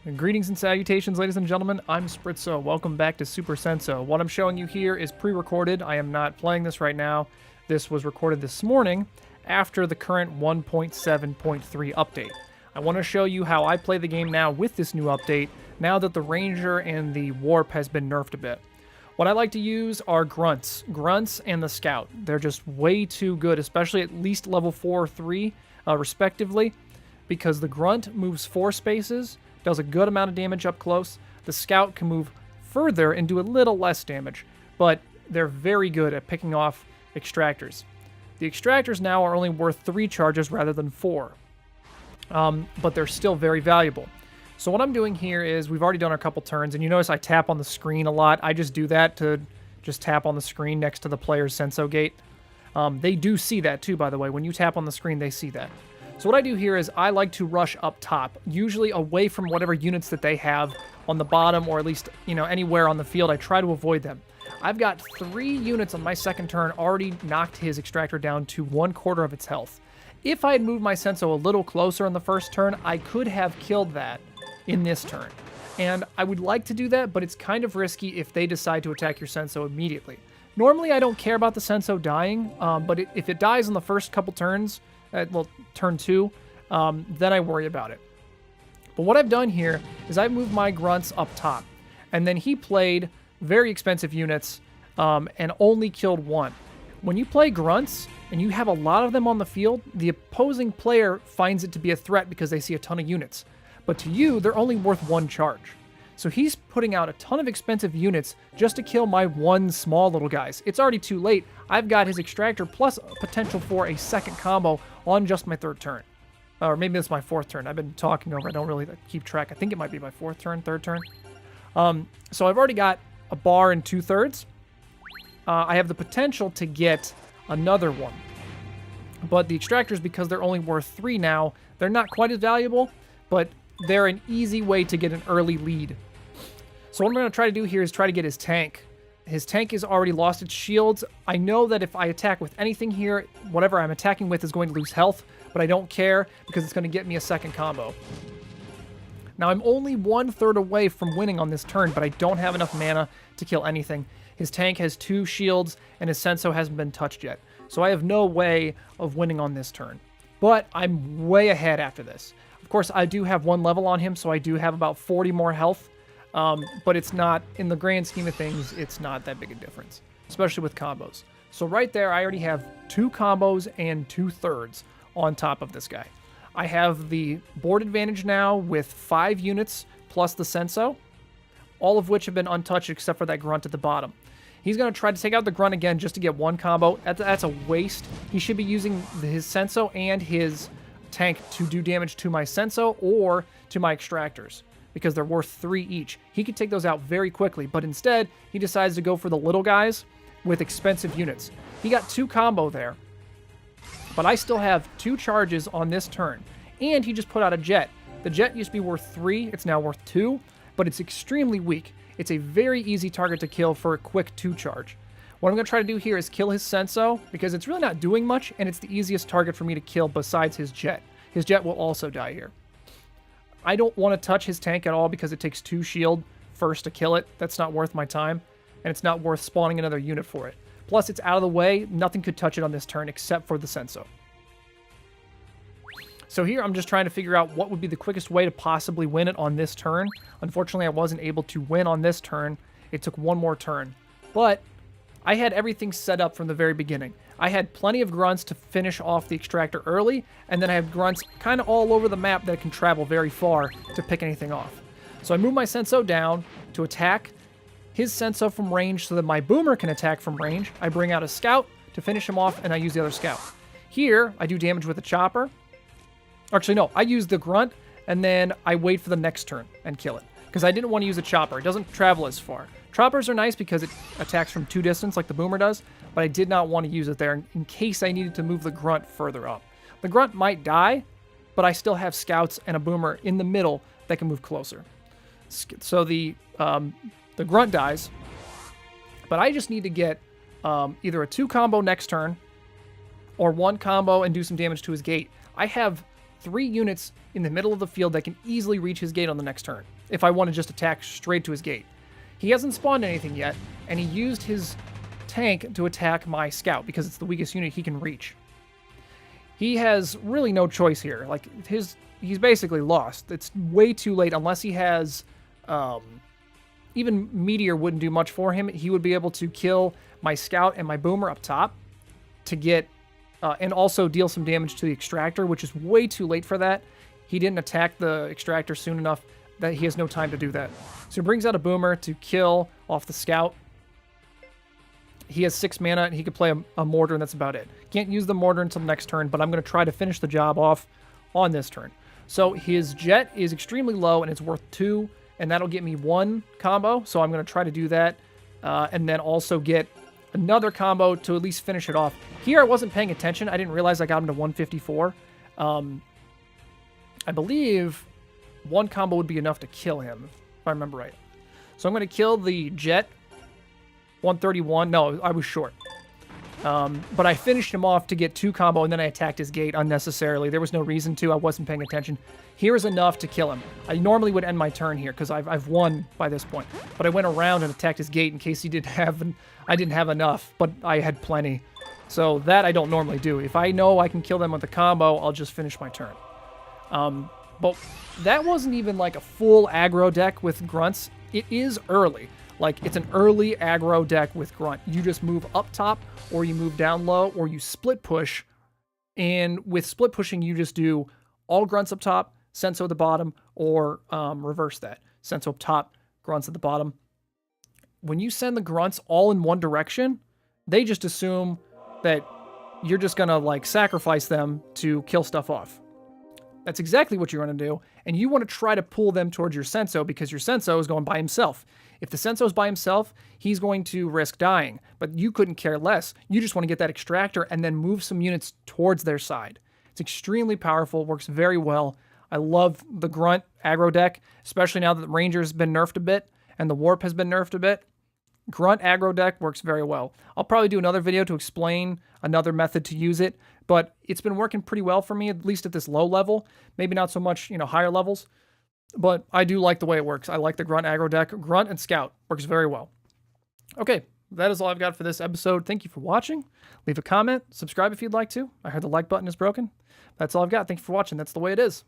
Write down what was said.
Greetings and salutations, ladies and gentlemen. I'm Spritzo. Welcome back to Super Senso. What I'm showing you here is pre-recorded. I am not playing this right now. This was recorded this morning after the current 1.7.3 update. I want to show you how I play the game now with this new update, now that the Ranger and the Warp has been nerfed a bit. What I like to use are Grunts and the Scout. They're just way too good, especially at least level 4 or 3, respectively, because the Grunt moves 4 spaces, does a good amount of damage up close. The Scout can move further and do a little less damage, but they're very good at picking off extractors. The extractors now are only worth 3 charges rather than 4, but they're still very valuable. So what I'm doing here is, we've already done a couple turns, and you notice I tap on the screen a lot. I just do that to just tap on the screen next to the player's Senso Gate. They do see that too, by the way. When you tap on the screen, they see that. So what I do here is I like to rush up top, usually away from whatever units that they have on the bottom, or at least, you know, anywhere on the field. I try to avoid them. I've got 3 units on my second turn already knocked his extractor down to 1/4 of its health. If I had moved my Senso a little closer on the first turn, I could have killed that in this turn. And I would like to do that, but it's kind of risky if they decide to attack your Senso immediately. Normally, I don't care about the Senso dying, but if it dies in the first couple turns, well, turn 2, then I worry about it. But what I've done here is I've moved my Grunts up top, and then he played very expensive units and only killed 1. When you play Grunts and you have a lot of them on the field, the opposing player finds it to be a threat because they see a ton of units. But to you, they're only worth 1 charge. So he's putting out a ton of expensive units just to kill my 1 small little guys. It's already too late. I've got his extractor plus potential for a second combo on just my 3rd turn. Or maybe it's my 4th turn. I've been talking over. I don't really keep track. I think it might be my 4th turn, 3rd turn. So I've already got a bar and 2/3. I have the potential to get another one. But the extractors, because they're only worth 3 now, they're not quite as valuable, but they're an easy way to get an early lead. So what I'm going to try to do here is try to get his tank. His tank has already lost its shields. I know that if I attack with anything here, whatever I'm attacking with is going to lose health, but I don't care because it's going to get me a second combo. Now I'm only 1/3 away from winning on this turn, but I don't have enough mana to kill anything. His tank has 2 shields, and his Senso hasn't been touched yet. So I have no way of winning on this turn. But I'm way ahead after this. Of course, I do have 1 level on him, so I do have about 40 more health. But it's not, in the grand scheme of things, it's not that big a difference, especially with combos. So right there, I already have 2 combos and 2/3 on top of this guy. I have the board advantage now with 5 units plus the Senso, all of which have been untouched except for that Grunt at the bottom. He's going to try to take out the Grunt again just to get 1 combo. That's a waste. He should be using his Senso and his tank to do damage to my Senso or to my extractors, because they're worth 3 each. He could take those out very quickly, but instead, he decides to go for the little guys with expensive units. He got 2 combo there, but I still have 2 charges on this turn, and he just put out a jet. The jet used to be worth 3, it's now worth 2, but it's extremely weak. It's a very easy target to kill for a quick 2 charge. What I'm going to try to do here is kill his Senso, because it's really not doing much, and it's the easiest target for me to kill besides his jet. His jet will also die here. I don't want to touch his tank at all because it takes 2 shield first to kill it. That's not worth my time, and it's not worth spawning another unit for it. Plus, it's out of the way. Nothing could touch it on this turn except for the Senso. So here, I'm just trying to figure out what would be the quickest way to possibly win it on this turn. Unfortunately, I wasn't able to win on this turn. It took 1 more turn. But I had everything set up from the very beginning. I had plenty of Grunts to finish off the extractor early, and then I have Grunts kind of all over the map that can travel very far to pick anything off. So I move my Senso down to attack his Senso from range so that my Boomer can attack from range. I bring out a Scout to finish him off, and I use the other Scout. Here, I do damage with a Chopper. Actually, no, I use the Grunt, and then I wait for the next turn and kill it, because I didn't want to use a Chopper. It doesn't travel as far. Choppers are nice because it attacks from 2 distance like the Boomer does, but I did not want to use it there in case I needed to move the Grunt further up. The Grunt might die, but I still have Scouts and a Boomer in the middle that can move closer. So the Grunt dies, but I just need to get either a 2 combo next turn or 1 combo and do some damage to his gate. I have 3 units in the middle of the field that can easily reach his gate on the next turn, if I want to just attack straight to his gate. He hasn't spawned anything yet, and he used his tank to attack my scout because it's the weakest unit he can reach. He has really no choice here. Like, he's basically lost. It's way too late unless he has... even Meteor wouldn't do much for him. He would be able to kill my scout and my boomer up top to get... and also deal some damage to the extractor, which is way too late for that. He didn't attack the extractor soon enough that he has no time to do that. So he brings out a boomer to kill off the scout. He has 6 mana, and he could play a mortar, and that's about it. Can't use the mortar until next turn, but I'm going to try to finish the job off on this turn. So his jet is extremely low, and it's worth 2, and that'll get me 1 combo. So I'm going to try to do that, and then also get another combo to at least finish it off. Here, I wasn't paying attention. I didn't realize I got him to 154. I believe 1 combo would be enough to kill him, if I remember right. So I'm going to kill the jet. 131. No, I was short. But I finished him off to get 2 combo, and then I attacked his gate unnecessarily. There was no reason to. I wasn't paying attention. Here is enough to kill him. I normally would end my turn here because I've won by this point. But I went around and attacked his gate in case he didn't have... I didn't have enough, but I had plenty. So that I don't normally do. If I know I can kill them with a combo, I'll just finish my turn. But that wasn't even like a full aggro deck with grunts. It is early. Like, it's an early aggro deck with Grunt. You just move up top, or you move down low, or you split push. And with split pushing, you just do all Grunts up top, Senso at the bottom, or reverse that. Senso up top, Grunts at the bottom. When you send the Grunts all in one direction, they just assume that you're just going to, like, sacrifice them to kill stuff off. That's exactly what you want to do, and you want to try to pull them towards your Senso because your Senso is going by himself. If the Senso's by himself, he's going to risk dying, but you couldn't care less. You just want to get that extractor and then move some units towards their side. It's extremely powerful, works very well. I love the Grunt aggro deck, especially now that the Ranger's been nerfed a bit and the Warp has been nerfed a bit. Grunt aggro deck works very well. I'll probably do another video to explain another method to use it, but it's been working pretty well for me, at least at this low level. Maybe not so much, higher levels, but I do like the way it works. I like the Grunt aggro deck. Grunt and Scout works very well. Okay, that is all I've got for this episode. Thank you for watching. Leave a comment, subscribe if you'd like to. I heard the like button is broken. That's all I've got. Thank you for watching. That's the way it is.